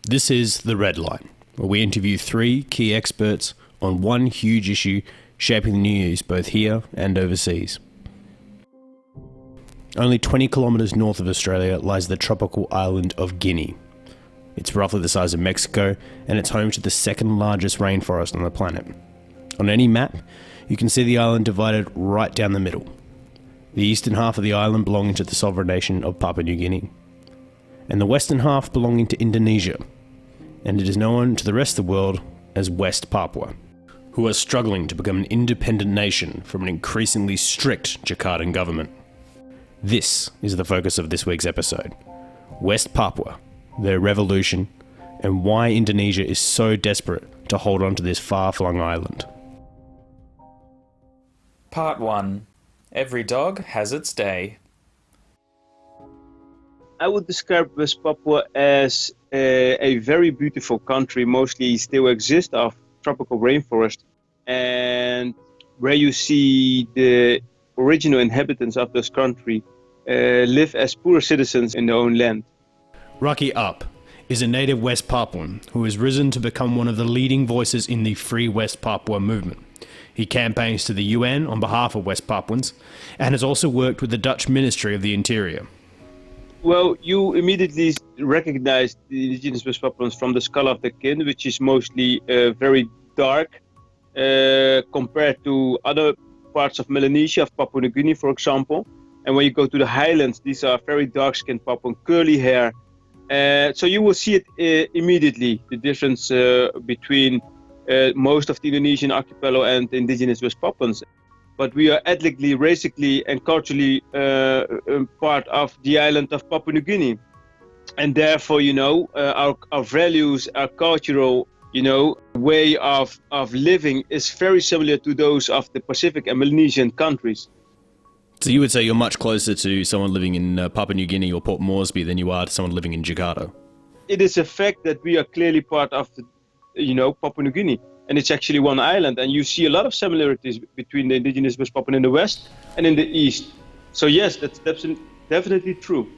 This is The Red Line, where we interview three key experts on one huge issue shaping the news both here and overseas. Only 20 kilometres north of Australia lies the tropical island of Guinea. It's roughly the size of Mexico, and it's home to the second largest rainforest on the planet. On any map, you can see the island divided right down the middle. The eastern half of the island belonging to the sovereign nation of Papua New Guinea, and the western half belonging to Indonesia, and it is known to the rest of the world as West Papua, who are struggling to become an independent nation from an increasingly strict Jakartan government. This is the focus of this week's episode: West Papua, their revolution, and why Indonesia is so desperate to hold on to this far-flung island. Part 1. Every dog has its day. I would describe West Papua as a very beautiful country, mostly still exists of tropical rainforest, and where you see the original inhabitants of this country live as poor citizens in their own land. Raki Ap is a native West Papuan who has risen to become one of the leading voices in the Free West Papua movement. He campaigns to the UN on behalf of West Papuans and has also worked with the Dutch Ministry of the Interior. Well, you immediately recognize the indigenous West Papuans from the skull of the kin, which is mostly very dark compared to other parts of Melanesia, of Papua New Guinea, for example. And when you go to the highlands, these are very dark-skinned Papuan, curly hair. So you will see it immediately, the difference between most of the Indonesian archipelago and the indigenous West Papuans. But we are ethnically, racially, and culturally part of the island of Papua New Guinea. And therefore, our values, our cultural, way of living is very similar to those of the Pacific and Melanesian countries. So you would say you're much closer to someone living in Papua New Guinea or Port Moresby than you are to someone living in Jakarta? It is a fact that we are clearly part of Papua New Guinea. And it's actually one island, and you see a lot of similarities between the indigenous West Papuan in the west and in the east. So yes, that's definitely true.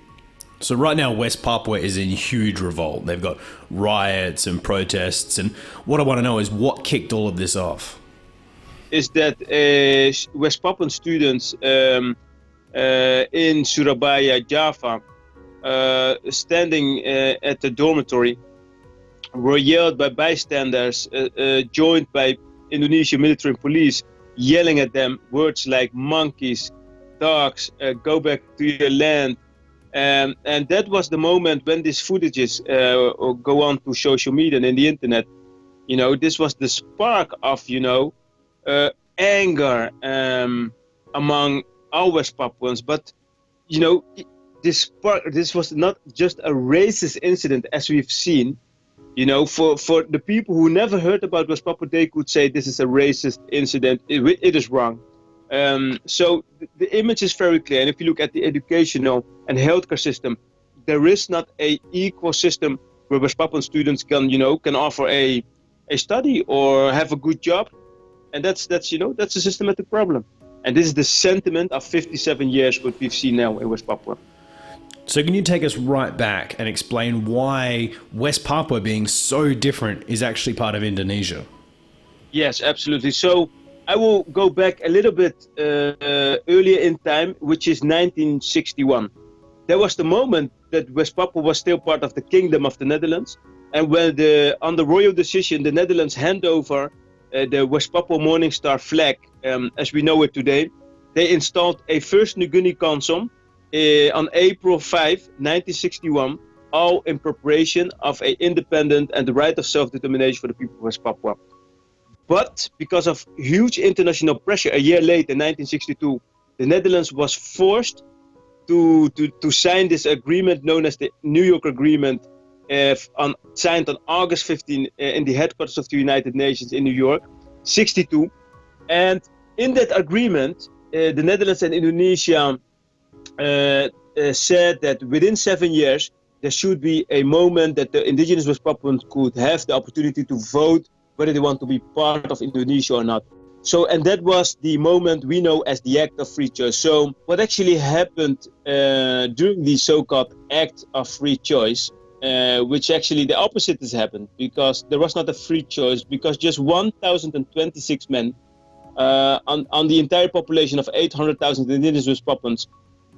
So right now, West Papua is in huge revolt. They've got riots and protests, and what I want to know is what kicked all of this off? Is that West Papuan students in Surabaya, Java, standing at the dormitory, were yelled by bystanders, joined by Indonesian military and police, yelling at them words like monkeys, dogs, go back to your land. And that was the moment when these footages go on to social media and in the internet. This was the spark of, anger among our West Papuans. But, this was not just a racist incident as we've seen. For the people who never heard about West Papua, they could say this is a racist incident. It is wrong. So the image is very clear. And if you look at the educational and healthcare system, there is not an equal system where West Papuan students can offer a study or have a good job. And that's a systematic problem. And this is the sentiment of 57 years what we've seen now in West Papua. So can you take us right back and explain why West Papua being so different is actually part of Indonesia? Yes, absolutely. So I will go back a little bit earlier in time, which is 1961. There was the moment that West Papua was still part of the Kingdom of the Netherlands. And when on the royal decision, the Netherlands hand over the West Papua Morning Star flag, as we know it today, they installed a First New Guinea Council on April 5, 1961, all in preparation of an independent and the right of self-determination for the people of West Papua. But because of huge international pressure, a year later, in 1962, the Netherlands was forced to sign this agreement known as the New York Agreement, signed on August 15 in the headquarters of the United Nations in New York, 62. And in that agreement, the Netherlands and Indonesia said that within 7 years, there should be a moment that the indigenous West Papuans could have the opportunity to vote whether they want to be part of Indonesia or not. So, and that was the moment we know as the Act of Free Choice. So what actually happened during the so-called Act of Free Choice which actually the opposite has happened, because there was not a free choice, because just 1,026 men on the entire population of 800,000 indigenous West Papuans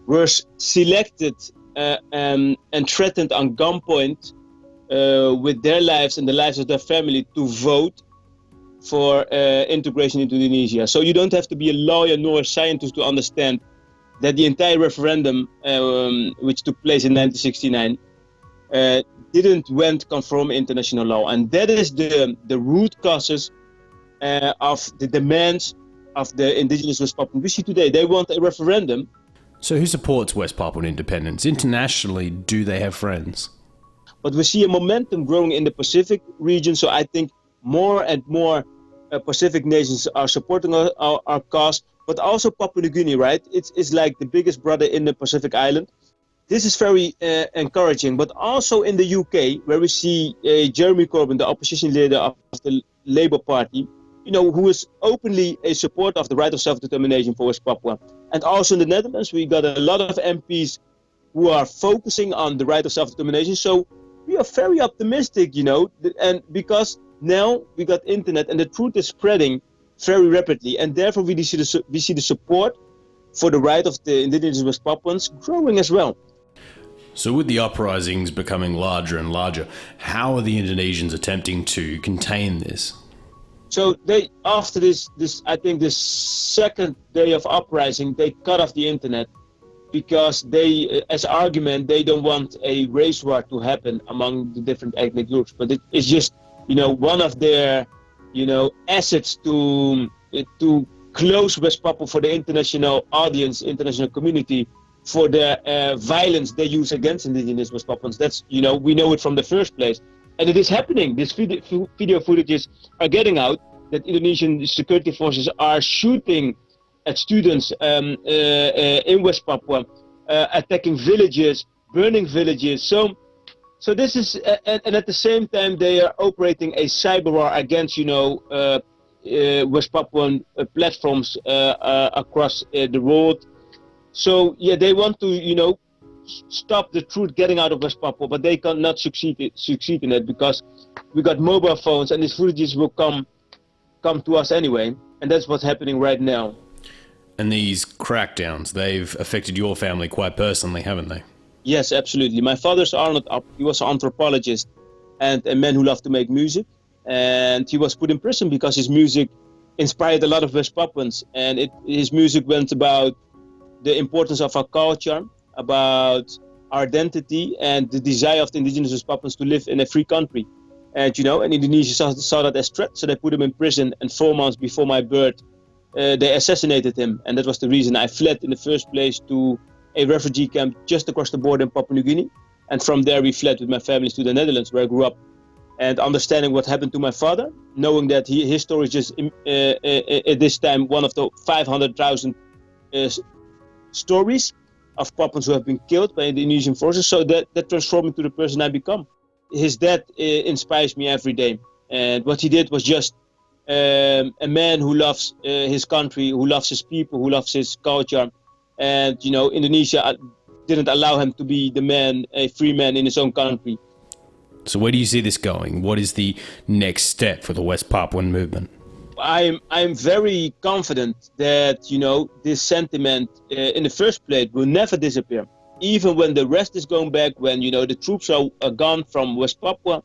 were selected and threatened on gunpoint with their lives and the lives of their family to vote for integration into Indonesia. So you don't have to be a lawyer nor a scientist to understand that the entire referendum, which took place in 1969, didn't went conform international law, and that is the root causes of the demands of the indigenous West Papuan. We see today they want a referendum. So who supports West Papuan independence? Internationally, do they have friends? But we see a momentum growing in the Pacific region, so I think more and more Pacific nations are supporting our cause, but also Papua New Guinea, right? It's like the biggest brother in the Pacific island. This is very encouraging, but also in the UK, where we see Jeremy Corbyn, the opposition leader of the Labour Party, who is openly a supporter of the right of self-determination for West Papua. And also in the Netherlands, we got a lot of MPs who are focusing on the right of self-determination. So we are very optimistic, and because now we got internet and the truth is spreading very rapidly, and therefore we see the support for the right of the indigenous West Papuans growing as well. So with the uprisings becoming larger and larger, how are the Indonesians attempting to contain this? So they, after this, I think this second day of uprising, they cut off the internet because they, as argument, they don't want a race war to happen among the different ethnic groups. But it is just, one of their, assets to close West Papua for the international audience, international community, for the violence they use against indigenous West Papuans. That's, we know it from the first place. And it is happening. These video footages are getting out that Indonesian security forces are shooting at students in West Papua, attacking villages, burning villages. So this is, and at the same time they are operating a cyber war against, West Papuan platforms across the world. So yeah, they want to, stop the truth getting out of West Papua, but they cannot succeed in it because we got mobile phones and these footages will come to us anyway, and that's what's happening right now. And these crackdowns, they've affected your family quite personally, haven't they? Yes, absolutely. My father's Arnold Ap. He was an anthropologist and a man who loved to make music, and he was put in prison because his music inspired a lot of West Papuans, and his music went about the importance of our culture, about our identity, and the desire of the indigenous West Papuans to live in a free country. And and Indonesia saw that as threat, so they put him in prison, and 4 months before my birth, they assassinated him. And that was the reason I fled in the first place to a refugee camp just across the border in Papua New Guinea. And from there we fled with my family to the Netherlands, where I grew up. And understanding what happened to my father, knowing that his story is just at this time one of the 500,000 stories of Papuans who have been killed by the Indonesian forces, so that transformed me to the person I become. His death inspires me every day, and what he did was just a man who loves his country, who loves his people, who loves his culture, and Indonesia didn't allow him to be a free man in his own country. So where do you see this going? What is the next step for the West Papuan movement? I'm very confident that this sentiment in the first place will never disappear. Even when the rest is going back, when the troops are gone from West Papua,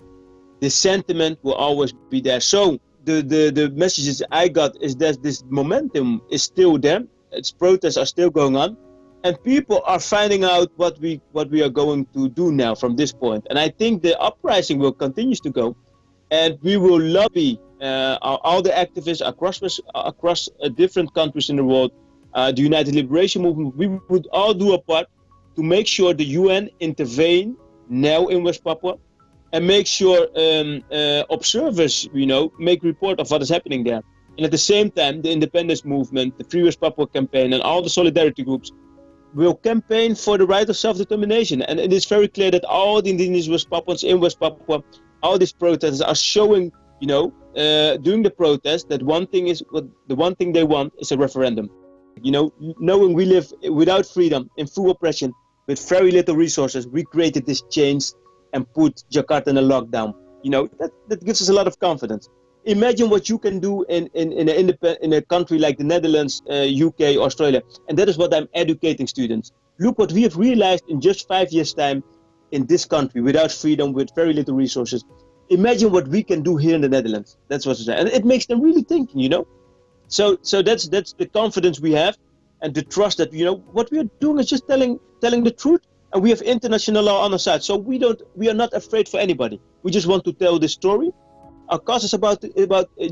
the sentiment will always be there. So the messages I got is that this momentum is still there. Its protests are still going on, and people are finding out what we are going to do now from this point. And I think the uprising will continue to go, and we will lobby all the activists across different countries in the world, the United Liberation Movement. We would all do a part to make sure the UN intervene now in West Papua, and make sure observers, make report of what is happening there. And at the same time, the independence movement, the Free West Papua campaign, and all the solidarity groups will campaign for the right of self-determination. And it is very clear that all the indigenous West Papuans in West Papua, all these protesters are showing, during the protest, that the one thing they want is a referendum. Knowing we live without freedom, in full oppression, with very little resources, we created this change and put Jakarta in a lockdown. That gives us a lot of confidence. Imagine what you can do in a country like the Netherlands, UK, Australia. And that is what I'm educating students. Look what we have realized in just 5 years' time in this country, without freedom, with very little resources. Imagine what we can do here in the Netherlands. That's what I say. And it makes them really thinking, So that's the confidence we have, and the trust that, what we are doing is just telling the truth. And we have international law on our side. So we are not afraid for anybody. We just want to tell the story. Our cause is about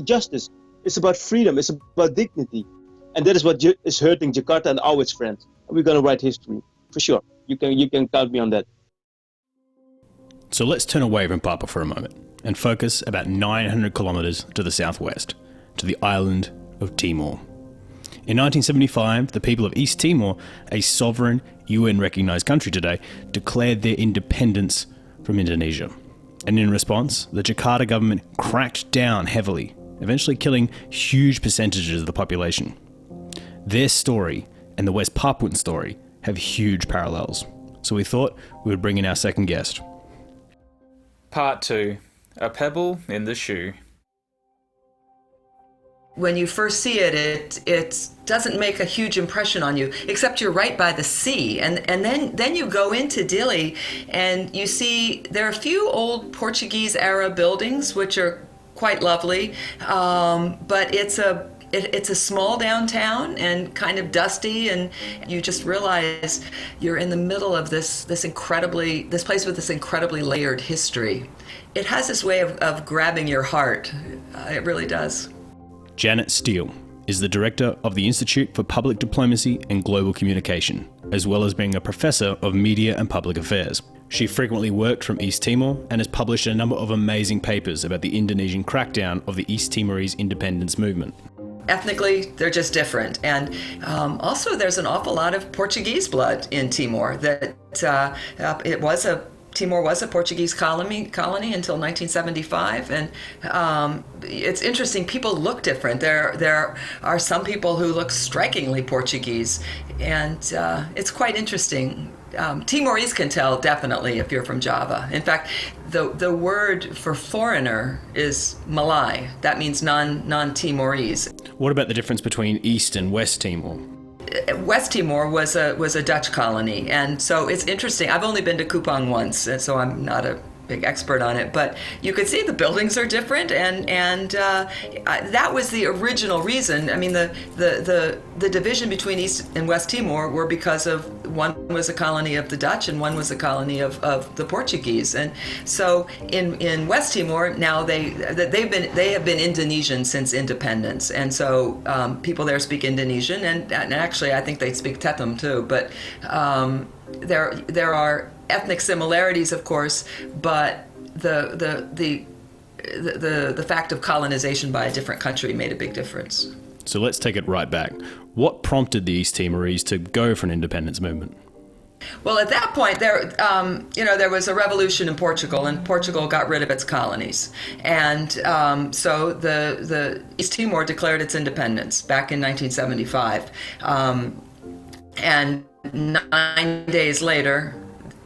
justice. It's about freedom. It's about dignity. And that is what is hurting Jakarta and all its friends. And we're going to write history, for sure. You can count me on that. So let's turn away from Papua for a moment and focus about 900 kilometres to the southwest, to the island of Timor. In 1975, the people of East Timor, a sovereign UN-recognised country today, declared their independence from Indonesia. And in response, the Jakarta government cracked down heavily, eventually killing huge percentages of the population. Their story and the West Papuan story have huge parallels. So we thought we would bring in our second guest. Part 2. A pebble in the shoe. When you first see it, it doesn't make a huge impression on you, except you're right by the sea. And then you go into Dili and you see there are a few old Portuguese era buildings, which are quite lovely, but it's a small downtown and kind of dusty, and you just realize you're in the middle of this place with this incredibly layered history. It has this way of grabbing your heart. It really does. Janet Steele is the director of the Institute for Public Diplomacy and Global Communication, as well as being a professor of media and public affairs. She frequently worked from East Timor and has published a number of amazing papers about the Indonesian crackdown of the East Timorese independence movement. Ethnically, they're just different. And also there's an awful lot of Portuguese blood in Timor. Timor was a Portuguese colony until 1975, and it's interesting. People look different. There are some people who look strikingly Portuguese, and it's quite interesting. Timorese can tell definitely if you're from Java. In fact, the word for foreigner is Malay. That means non-Timorese. What about the difference between East and West Timor? West Timor was a Dutch colony, and so it's interesting. I've only been to Kupang once, and so I'm not a big expert on it, but you could see the buildings are different, and that was the original reason. I mean, the division between East and West Timor were because of one was a colony of the Dutch and one was a colony of the Portuguese, and so in West Timor now they have been Indonesian since independence, and so people there speak Indonesian, and actually I think they speak Tetum too, but there are ethnic similarities, of course, but the fact of colonization by a different country made a big difference. So let's take it right back. What prompted the East Timorese to go for an independence movement? Well, at that point, there was a revolution in Portugal, and Portugal got rid of its colonies, and so the East Timor declared its independence back in 1975, and 9 days later,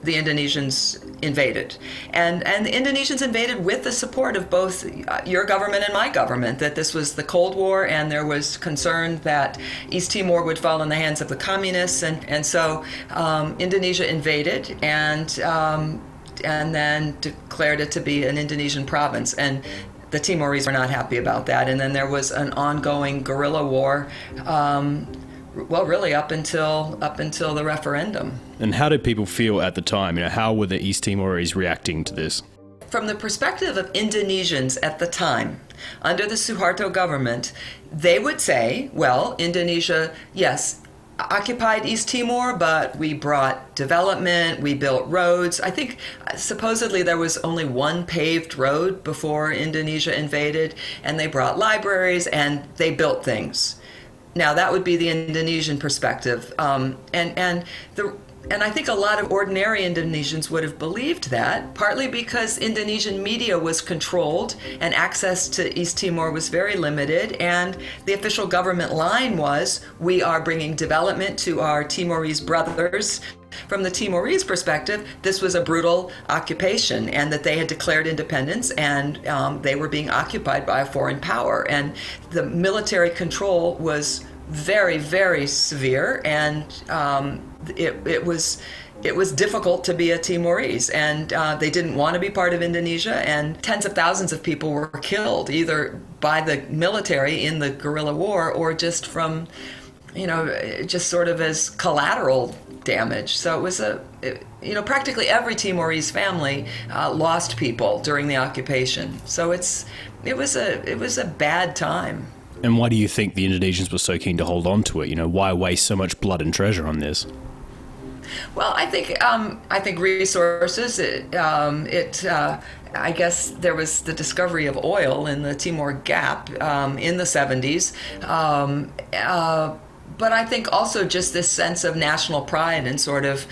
the Indonesians invaded. And the Indonesians invaded with the support of both your government and my government, that this was the Cold War, and there was concern that East Timor would fall in the hands of the communists. And so Indonesia invaded and then declared it to be an Indonesian province. And the Timorese were not happy about that. And then there was an ongoing guerrilla war, really up until the referendum. And how did people feel at the time? How were the East Timorese reacting to this? From the perspective of Indonesians at the time, under the Suharto government, they would say, well, Indonesia, yes, occupied East Timor, but we brought development, we built roads. I think supposedly there was only one paved road before Indonesia invaded, and they brought libraries and they built things. Now, that would be the Indonesian perspective. And I think a lot of ordinary Indonesians would have believed that, partly because Indonesian media was controlled and access to East Timor was very limited, and the official government line was, we are bringing development to our Timorese brothers, From the Timorese perspective, this was a brutal occupation, and that they had declared independence, and they were being occupied by a foreign power. And the military control was very, very severe, and it was difficult to be a Timorese, and they didn't want to be part of Indonesia, and tens of thousands of people were killed, either by the military in the guerrilla war or just from, just sort of as collateral damage. So it was practically every Timorese family lost people during the occupation. So it was a bad time. And why do you think the Indonesians were so keen to hold on to it? Why waste so much blood and treasure on this? Well, I think resources. I guess there was the discovery of oil in the Timor Gap in the 70s. But I think also just this sense of national pride and sort of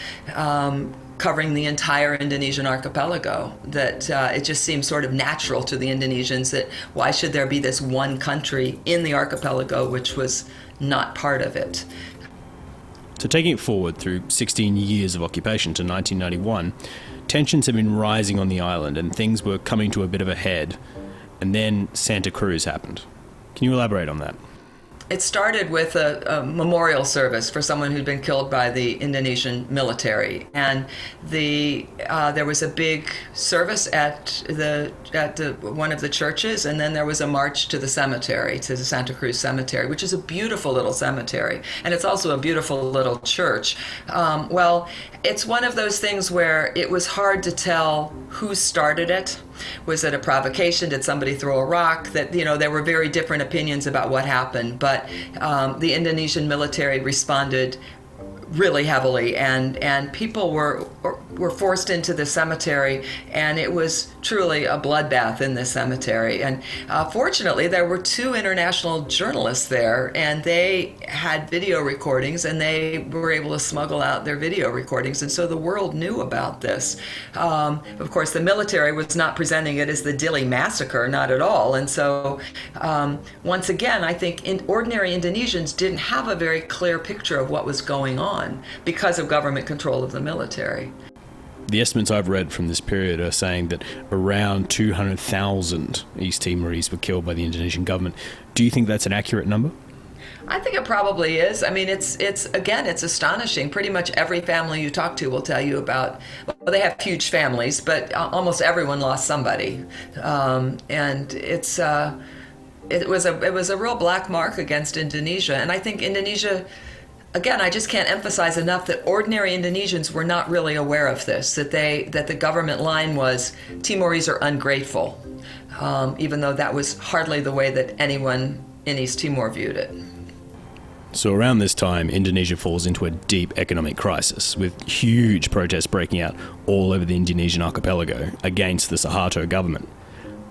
covering the entire Indonesian archipelago, that it just seems sort of natural to the Indonesians that why should there be this one country in the archipelago which was not part of it. So taking it forward through 16 years of occupation to 1991, tensions have been rising on the island and things were coming to a bit of a head. And then Santa Cruz happened. Can you elaborate on that? It started with a memorial service for someone who'd been killed by the Indonesian military, and there was a big service at one of the churches, and then there was a march to the cemetery, to the Santa Cruz Cemetery, which is a beautiful little cemetery, and it's also a beautiful little church. Well, it's one of those things where it was hard to tell who started it. Was it a provocation? Did somebody throw a rock? That there were very different opinions about what happened, but the Indonesian military responded really heavily, and people were forced into the cemetery, and it was truly a bloodbath in the cemetery. And fortunately, there were 2 international journalists there, and they had video recordings, and they were able to smuggle out their video recordings, and so the world knew about this. Of course, the military was not presenting it as the Dili massacre, not at all. And so once again, I think ordinary Indonesians didn't have a very clear picture of what was going on because of government control of the military. The estimates I've read from this period are saying that around 200,000 East Timorese were killed by the Indonesian government. Do you think that's an accurate number? I think it probably is. I mean, it's astonishing. Pretty much every family you talk to will tell you about, well, they have huge families, but almost everyone lost somebody. And it was a real black mark against Indonesia. And I think Indonesia, again, I just can't emphasize enough that ordinary Indonesians were not really aware of this, that the government line was Timorese are ungrateful, even though that was hardly the way that anyone in East Timor viewed it. So around this time, Indonesia falls into a deep economic crisis, with huge protests breaking out all over the Indonesian archipelago against the Suharto government.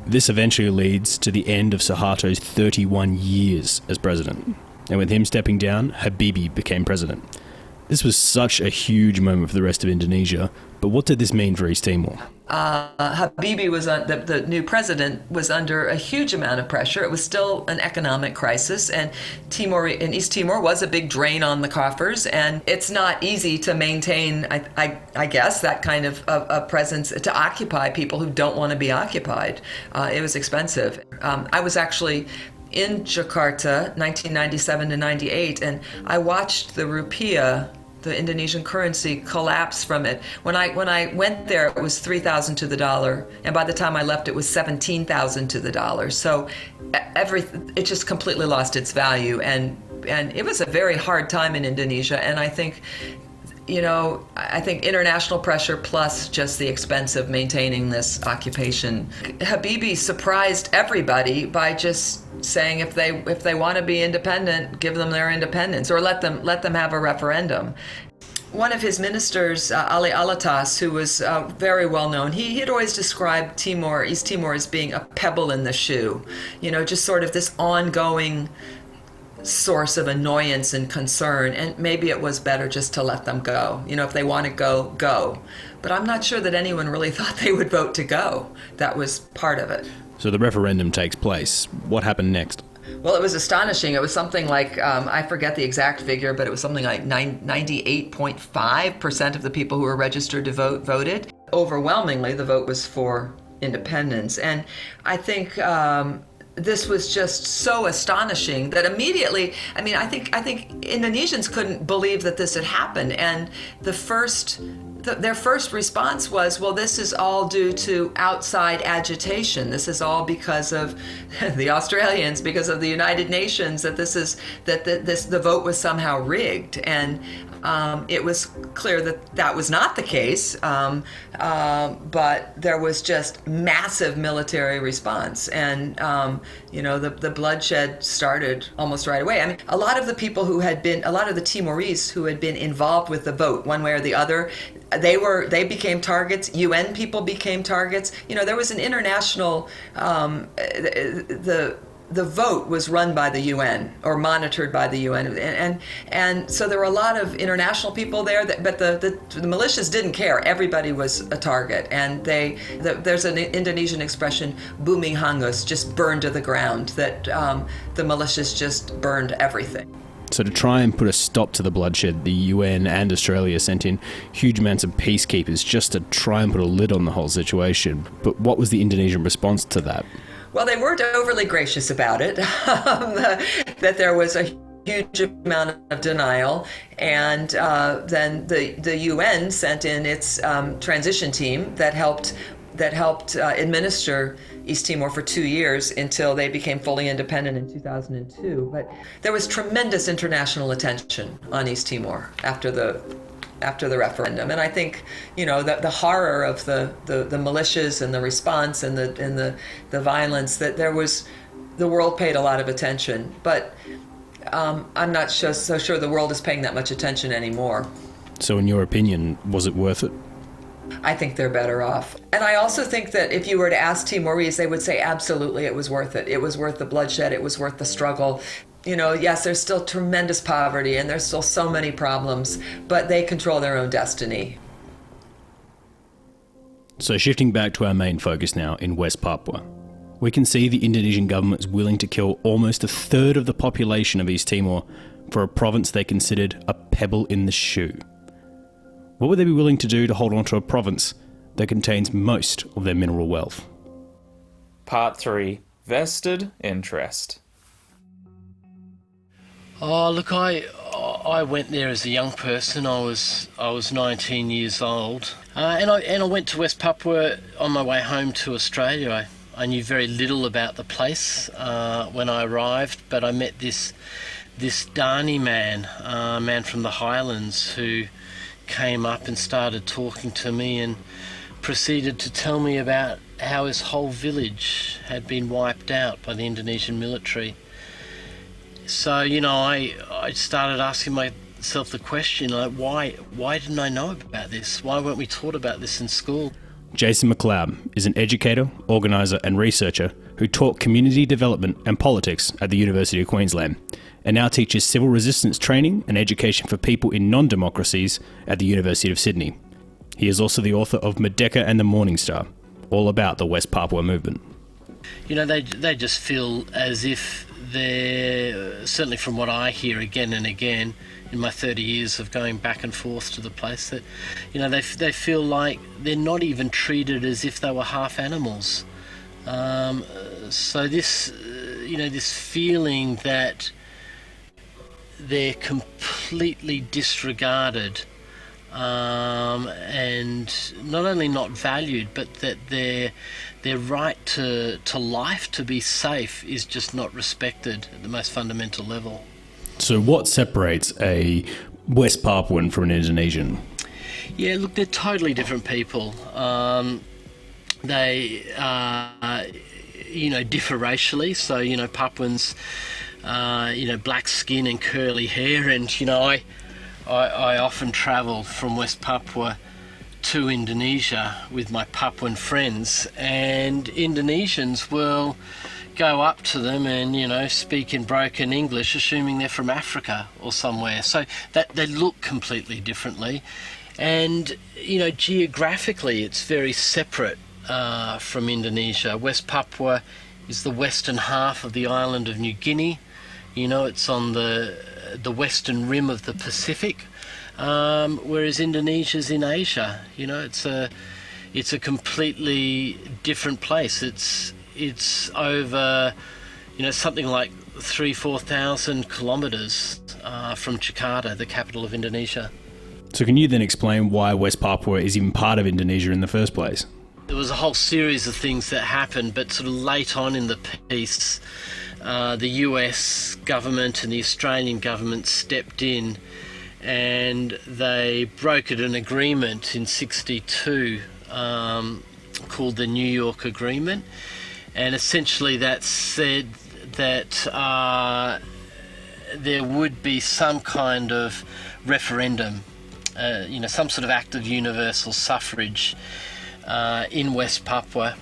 This eventually leads to the end of Suharto's 31 years as president. And with him stepping down, Habibie became president. This was such a huge moment for the rest of Indonesia, but what did this mean for East Timor? Habibie was the new president was under a huge amount of pressure. It was still an economic crisis, and East Timor was a big drain on the coffers, and it's not easy to maintain, I guess, that kind of a presence to occupy people who don't want to be occupied. It was expensive. I was actually in Jakarta, 1997 to 98, and I watched the rupiah, the Indonesian currency, collapse from it. When I went there, it was 3,000 to the dollar, and by the time I left, it was 17,000 to the dollar. So it just completely lost its value, and it was a very hard time in Indonesia. And I think international pressure plus just the expense of maintaining this occupation. Habibie surprised everybody by just saying if they want to be independent, give them their independence, or let them have a referendum. One of his ministers, Ali Alatas, who was very well known, he had always described East Timor as being a pebble in the shoe, just sort of this ongoing source of annoyance and concern, and maybe it was better just to let them go. If they want to go. But I'm not sure that anyone really thought they would vote to go. That was part of it. So the referendum takes place. What happened next? Well, it was astonishing. It was something like, I forget the exact figure, but it was something like 98.5% of the people who were registered to vote voted. Overwhelmingly, the vote was for independence. And I think this was just so astonishing that immediately, I mean, I think Indonesians couldn't believe that this had happened. And their first response was, well, this is all due to outside agitation. This is all because of the Australians, because of the United Nations, that the vote was somehow rigged. And it was clear that was not the case, but there was just massive military response. And, the bloodshed started almost right away. I mean, a lot of the Timorese who had been involved with the vote, one way or the other, they became targets. UN people became targets. There was an international, the vote was run by the UN or monitored by the UN, and so there were a lot of international people there. But the militias didn't care. Everybody was a target, and there's an Indonesian expression, "bumi hangus," just burned to the ground. That the militias just burned everything. So to try and put a stop to the bloodshed, the UN and Australia sent in huge amounts of peacekeepers just to try and put a lid on the whole situation. But what was the Indonesian response to that? Well, they weren't overly gracious about it, that there was a huge amount of denial. And then the UN sent in its transition team that helped administer East Timor for 2 years until they became fully independent in 2002. But there was tremendous international attention on East Timor after the referendum, and I think the horror of the militias and the response and the violence, that the world paid a lot of attention. But I'm not so sure the world is paying that much attention anymore. So, in your opinion, was it worth it? I think they're better off. And I also think that if you were to ask Timorese, they would say absolutely it was worth it. It was worth the bloodshed. It was worth the struggle. Yes, there's still tremendous poverty and there's still so many problems, but they control their own destiny. So shifting back to our main focus now in West Papua, we can see the Indonesian government is willing to kill almost a third of the population of East Timor for a province they considered a pebble in the shoe. What would they be willing to do to hold on to a province that contains most of their mineral wealth? Part 3. Vested interest. Oh, look, I went there as a young person. I was 19 years old, and I went to West Papua on my way home to Australia. I knew very little about the place when I arrived, but I met this Dani man, a man from the Highlands, who came up and started talking to me and proceeded to tell me about how his whole village had been wiped out by the Indonesian military. So, I started asking myself the question, why didn't I know about this? Why weren't we taught about this in school? Jason Macleod is an educator, organiser and researcher who taught community development and politics at the University of Queensland, and now teaches civil resistance training and education for people in non-democracies at the University of Sydney. He is also the author of Merdeka and the Morning Star, all about the West Papua movement. They just feel as if they're, certainly from what I hear again and again in my 30 years of going back and forth to the place, that they feel like they're not even treated as if they were half animals. So this this feeling that they're completely disregarded, and not only not valued, but that their right to life, to be safe, is just not respected at the most fundamental level. So what separates a West Papuan from an Indonesian? Yeah, look, they're totally different people. They differ racially. So, Papuans, black skin and curly hair. And, I often travel from West Papua to Indonesia with my Papuan friends, and Indonesians will go up to them and, speak in broken English, assuming they're from Africa or somewhere. So that they look completely differently. And, geographically, it's very separate from Indonesia. West Papua is the western half of the island of New Guinea. It's on the western rim of the Pacific, whereas Indonesia's in Asia. It's a completely different place. It's over, something like 4,000 kilometres from Jakarta, the capital of Indonesia. So can you then explain why West Papua is even part of Indonesia in the first place? There was a whole series of things that happened, but sort of late on in the piece, the US government and the Australian government stepped in, and they brokered an agreement in 1962 called the New York Agreement, and essentially that said that there would be some kind of referendum, some sort of act of universal suffrage in West Papua.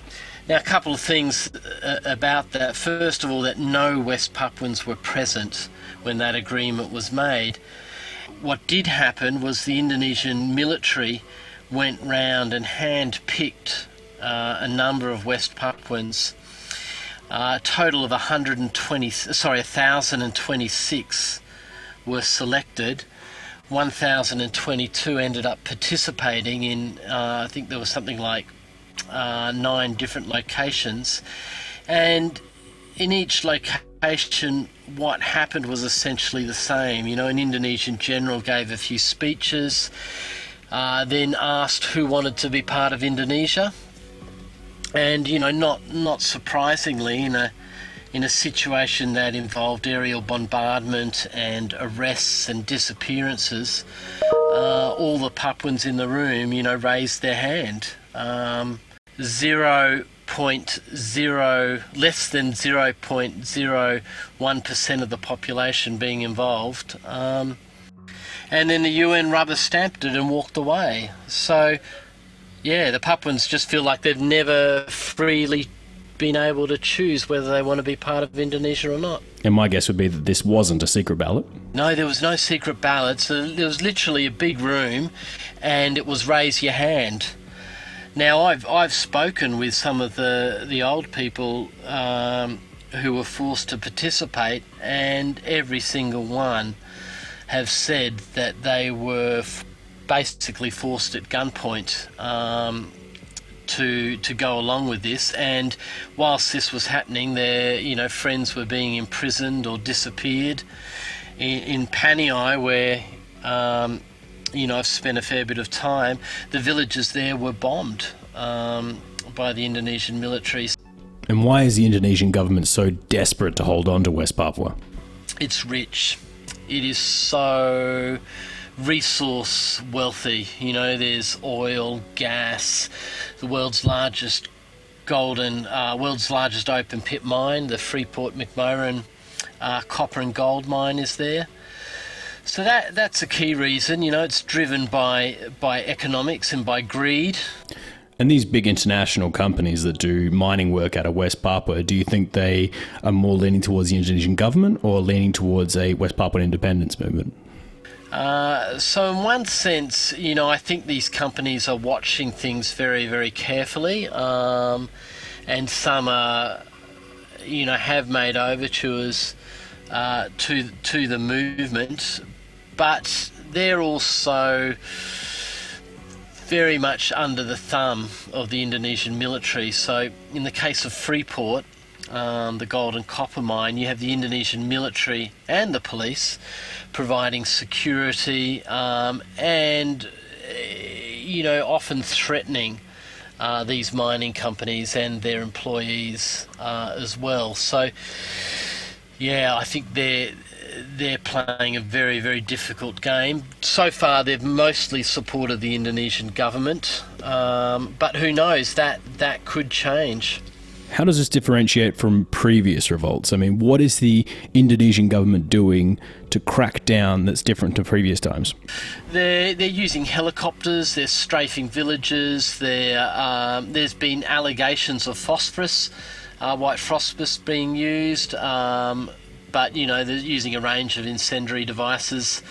Now, a couple of things about that. First of all, that no West Papuans were present when that agreement was made. What did happen was the Indonesian military went round and hand-picked a number of West Papuans. A total of 1,026 were selected. 1,022 ended up participating in, I think there was something like 9 different locations. And in each location, what happened was essentially the same. An Indonesian general gave a few speeches, then asked who wanted to be part of Indonesia. And, not surprisingly, in a situation that involved aerial bombardment and arrests and disappearances, all the Papuans in the room, raised their hand. 0.0, less than 0.01% of the population being involved. And then the UN rubber stamped it and walked away. So, yeah, the Papuans just feel like they've never freely been able to choose whether they want to be part of Indonesia or not. And my guess would be that this wasn't a secret ballot. No, there was no secret ballot. So there was literally a big room, and it was raise your hand. Now, I've spoken with some of the old people who were forced to participate, and every single one have said that they were basically forced at gunpoint to go along with this. And whilst this was happening, their friends were being imprisoned or disappeared. In Paniai, where I've spent a fair bit of time, the villages there were bombed by the Indonesian military. And why is the Indonesian government so desperate to hold on to West Papua? It's rich. It is so resource wealthy. There's oil, gas, the world's largest open pit mine, the Freeport McMoran copper and gold mine is there. So that's a key reason. It's driven by economics and by greed. And these big international companies that do mining work out of West Papua, do you think they are more leaning towards the Indonesian government or leaning towards a West Papuan independence movement? So in one sense, I think these companies are watching things very, very carefully, and some are, have made overtures to the movement, but they're also very much under the thumb of the Indonesian military. So in the case of Freeport, the gold and copper mine, you have the Indonesian military and the police providing security and often threatening these mining companies and their employees as well. So yeah, I think they're playing a very, very difficult game. So far, they've mostly supported the Indonesian government, but who knows, that could change. How does this differentiate from previous revolts? I mean, what is the Indonesian government doing to crack down that's different to previous times? They're using helicopters, they're strafing villages, there's been allegations of phosphorus, white phosphorus being used, but they're using a range of incendiary devices,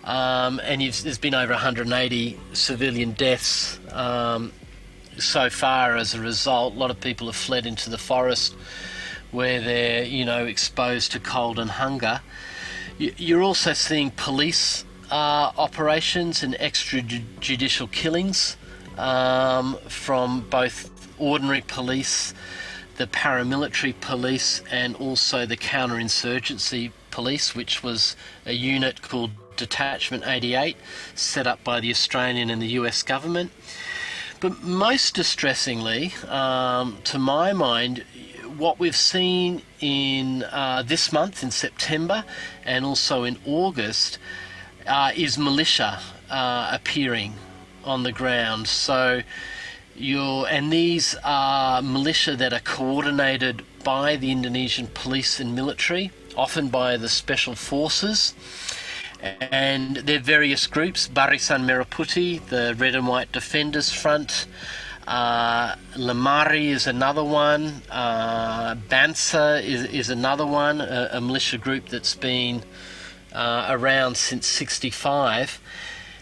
and there's been over 180 civilian deaths so far, as a result, a lot of people have fled into the forest where they're, exposed to cold and hunger. You're also seeing police operations and extrajudicial killings from both ordinary police, the paramilitary police, and also the counterinsurgency police, which was a unit called Detachment 88, set up by the Australian and the US government. But most distressingly, to my mind, what we've seen in this month, in September, and also in August, is militia appearing on the ground. So these are militia that are coordinated by the Indonesian police and military, often by the special forces, and their various groups. Barisan Merah Putih, the Red and White Defenders Front, Lemari is another one, Bansa is another one, a militia group that's been around since '65.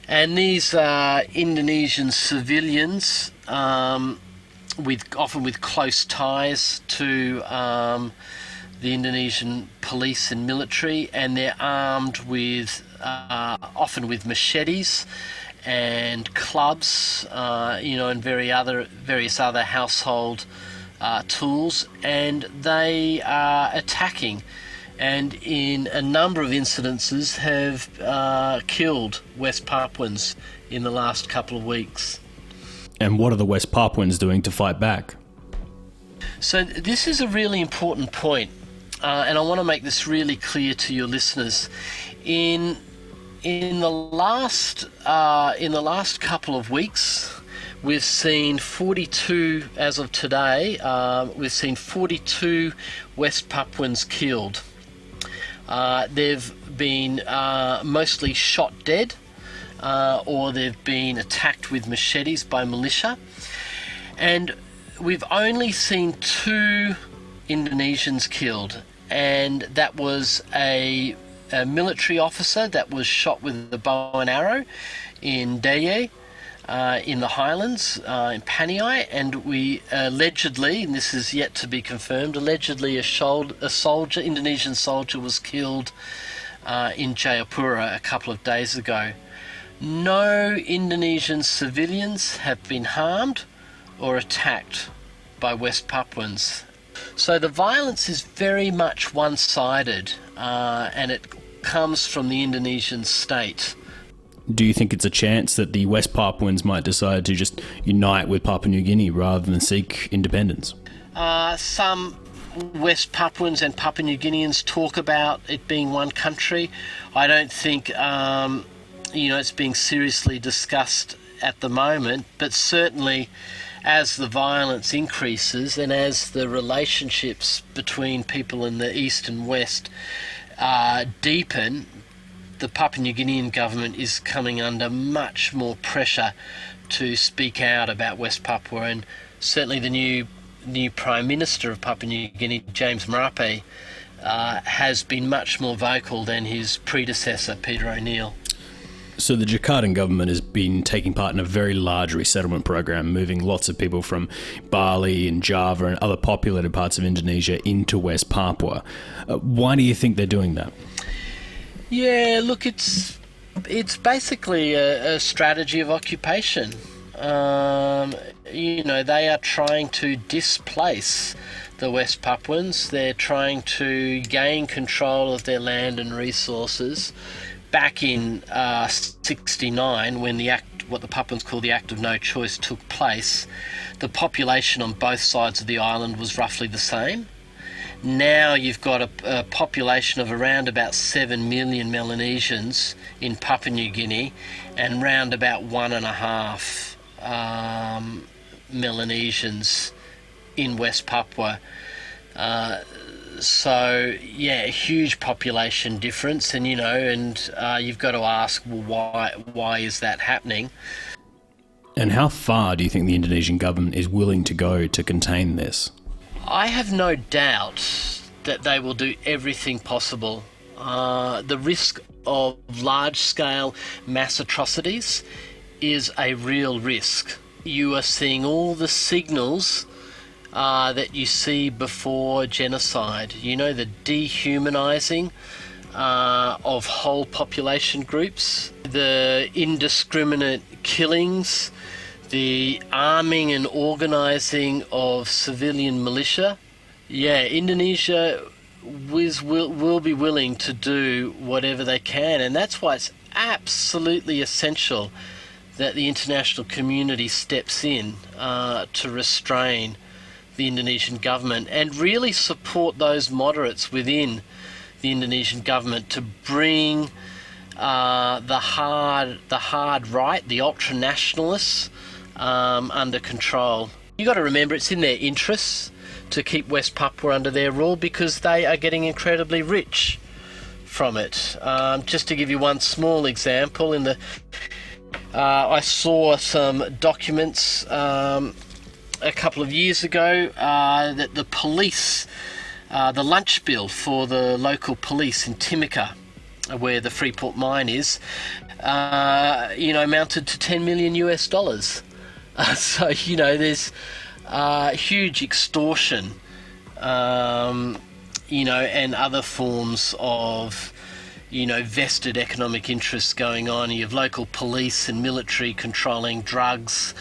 And these are Indonesian civilians, often with close ties to the Indonesian police and military, and they're armed with often with machetes and clubs, and various other household tools, and they are attacking, and in a number of incidences have killed West Papuans in the last couple of weeks. And what are the West Papuans doing to fight back? So this is a really important point, and I want to make this really clear to your listeners. In the last couple of weeks, we've seen 42, as of today, we've seen 42 West Papuans killed. They've been mostly shot dead, or they've been attacked with machetes by militia. And we've only seen 2 Indonesians killed, and that was a military officer that was shot with a bow and arrow in Deye, in the Highlands, in Paniai, and we allegedly, and this is yet to be confirmed, allegedly a Indonesian soldier was killed in Jayapura a couple of days ago. No Indonesian civilians have been harmed or attacked by West Papuans. So the violence is very much one-sided, and it comes from the Indonesian state. Do you think it's a chance that the West Papuans might decide to just unite with Papua New Guinea rather than seek independence? Some West Papuans and Papua New Guineans talk about it being one country. I don't think it's being seriously discussed at the moment, but certainly as the violence increases and as the relationships between people in the East and West deepen, the Papua New Guinean government is coming under much more pressure to speak out about West Papua, and certainly the new Prime Minister of Papua New Guinea, James Marape, has been much more vocal than his predecessor, Peter O'Neill. So the Jakartan government has been taking part in a very large resettlement program, moving lots of people from Bali and Java and other populated parts of Indonesia into West Papua. Why do you think they're doing that? Yeah, look, it's basically a strategy of occupation. They are trying to displace the West Papuans. They're trying to gain control of their land and resources. Back in '69, when what the Papuans call the Act of No Choice took place, the population on both sides of the island was roughly the same. Now you've got a population of around about 7 million Melanesians in Papua New Guinea, and round about 1.5 Melanesians in West Papua. So yeah, a huge population difference, and you've got to ask, well, why is that happening? And how far do you think the Indonesian government is willing to go to contain this? I have no doubt that they will do everything possible. The risk of large-scale mass atrocities is a real risk. you are seeing all the signals that you see before genocide. You know, the dehumanizing of whole population groups, the indiscriminate killings, the arming and organizing of civilian militia. Yeah, Indonesia will be willing to do whatever they can, and that's why it's absolutely essential that the international community steps in to restrain the Indonesian government and really support those moderates within the Indonesian government to bring the hard right, the ultra-nationalists, under control. You got to remember, it's in their interests to keep West Papua under their rule because they are getting incredibly rich from it. Just to give you one small example, I saw some documents a couple of years ago that the police, the lunch bill for the local police in Timika, where the Freeport mine is, amounted to $10 million US. So, there's huge extortion, and other forms of, vested economic interests going on. You have local police and military controlling drugs,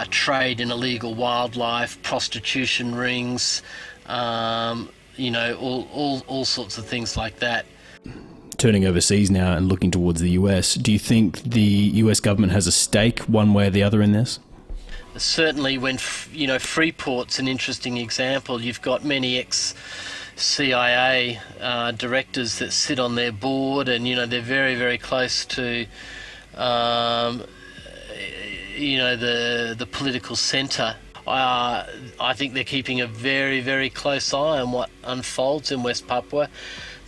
trade in illegal wildlife, prostitution rings, all sorts of things like that. Turning overseas now and looking towards the US, do you think the US government has a stake one way or the other in this? Certainly when, Freeport's an interesting example. You've got many ex-CIA directors that sit on their board and, they're very, very close to, the political centre. I think they're keeping a very, very close eye on what unfolds in West Papua.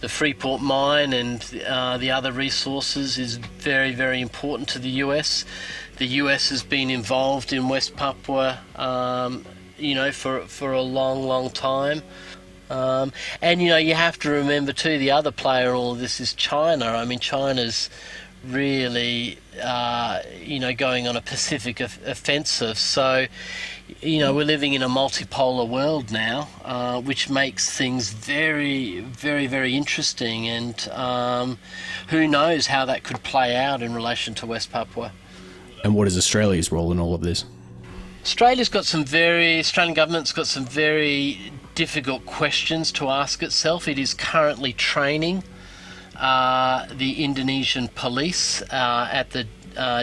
The Freeport mine and the other resources is very, very important to the US. The US has been involved in West Papua, for a long, long time. And, you have to remember too, the other player in all of this is China. I mean, China's really, going on a Pacific offensive. So, we're living in a multipolar world now, which makes things very, very, very interesting. And who knows how that could play out in relation to West Papua. And what is Australia's role in all of this? Australian government's got some very difficult questions to ask itself. It is currently training the Indonesian police at the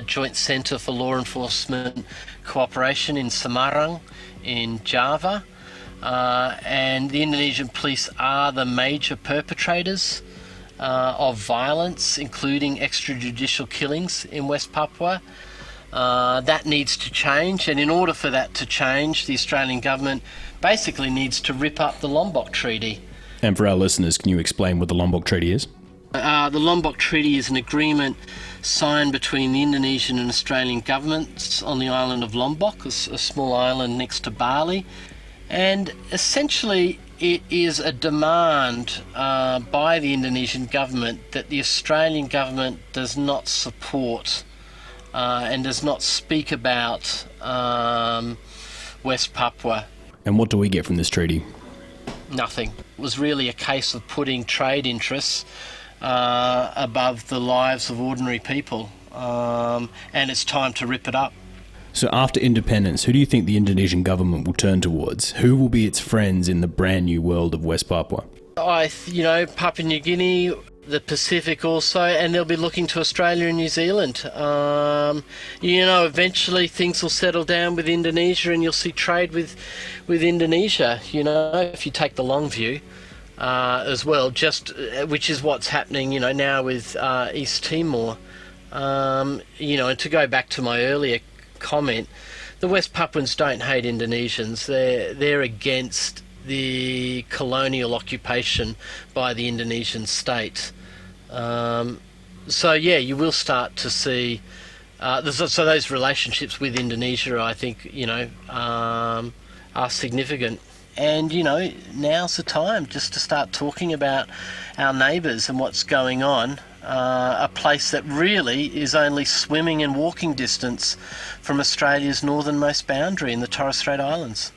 Joint Centre for Law Enforcement Cooperation in Semarang in Java. And the Indonesian police are the major perpetrators of violence, including extrajudicial killings in West Papua. That needs to change, and in order for that to change, the Australian government basically needs to rip up the Lombok Treaty. And for our listeners, can you explain what the Lombok Treaty is? The Lombok Treaty is an agreement signed between the Indonesian and Australian governments on the island of Lombok, a small island next to Bali. And essentially it is a demand by the Indonesian government that the Australian government does not support and does not speak about West Papua. And what do we get from this treaty? Nothing. It was really a case of putting trade interests above the lives of ordinary people, and it's time to rip it up. So after independence, who do you think the Indonesian government will turn towards? Who will be its friends in the brand new world of West Papua? Papua New Guinea, the Pacific also, and they'll be looking to Australia and New Zealand. Eventually things will settle down with Indonesia and you'll see trade with Indonesia, if you take the long view as well, which is what's happening, now with East Timor. And to go back to my earlier comment, the West Papuans don't hate Indonesians. They're against the colonial occupation by the Indonesian state. You will start to see so those relationships with Indonesia, I think, are significant. And, now's the time just to start talking about our neighbours and what's going on. A place that really is only swimming and walking distance from Australia's northernmost boundary in the Torres Strait Islands.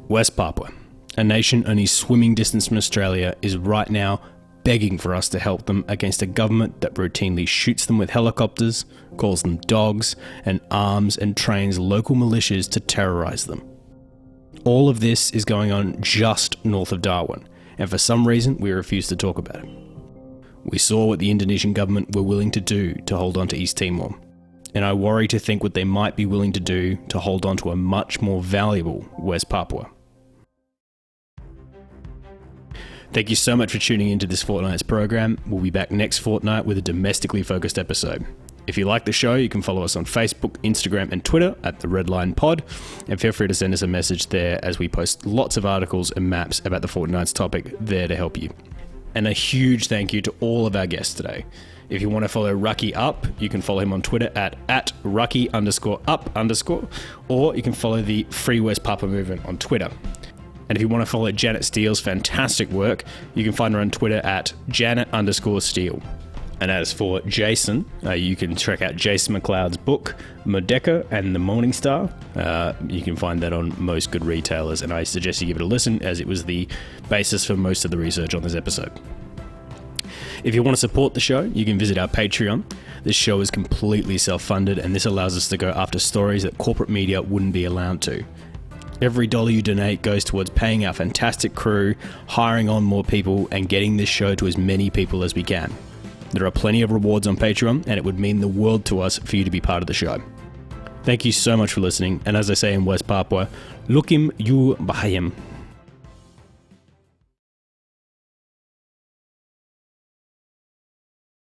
West Papua, a nation only swimming distance from Australia, is right now begging for us to help them against a government that routinely shoots them with helicopters, calls them dogs, and arms and trains local militias to terrorise them. All of this is going on just north of Darwin, and for some reason we refuse to talk about it. We saw what the Indonesian government were willing to do to hold on to East Timor, and I worry to think what they might be willing to do to hold on to a much more valuable West Papua. Thank you so much for tuning into this fortnight's program. We'll be back next fortnight with a domestically focused episode. If you like the show, you can follow us on Facebook, Instagram, and Twitter at The Redline Pod, and feel free to send us a message there as we post lots of articles and maps about the fortnight's topic there to help you. And a huge thank you to all of our guests today. If you want to follow Raki Ap, you can follow him on Twitter at Raki_up_, or you can follow the Free West Papua movement on Twitter. And if you want to follow Janet Steele's fantastic work, you can find her on Twitter at Janet_Steele. And as for Jason, you can check out Jason Macleod's book, Modeka and the Morning Star. You can find that on most good retailers, and I suggest you give it a listen, as it was the basis for most of the research on this episode. If you want to support the show, you can visit our Patreon. This show is completely self-funded, and this allows us to go after stories that corporate media wouldn't be allowed to. Every dollar you donate goes towards paying our fantastic crew, hiring on more people, and getting this show to as many people as we can. There are plenty of rewards on Patreon, and it would mean the world to us for you to be part of the show. Thank you so much for listening, and as I say in West Papua, Lukim Yu Bahayim.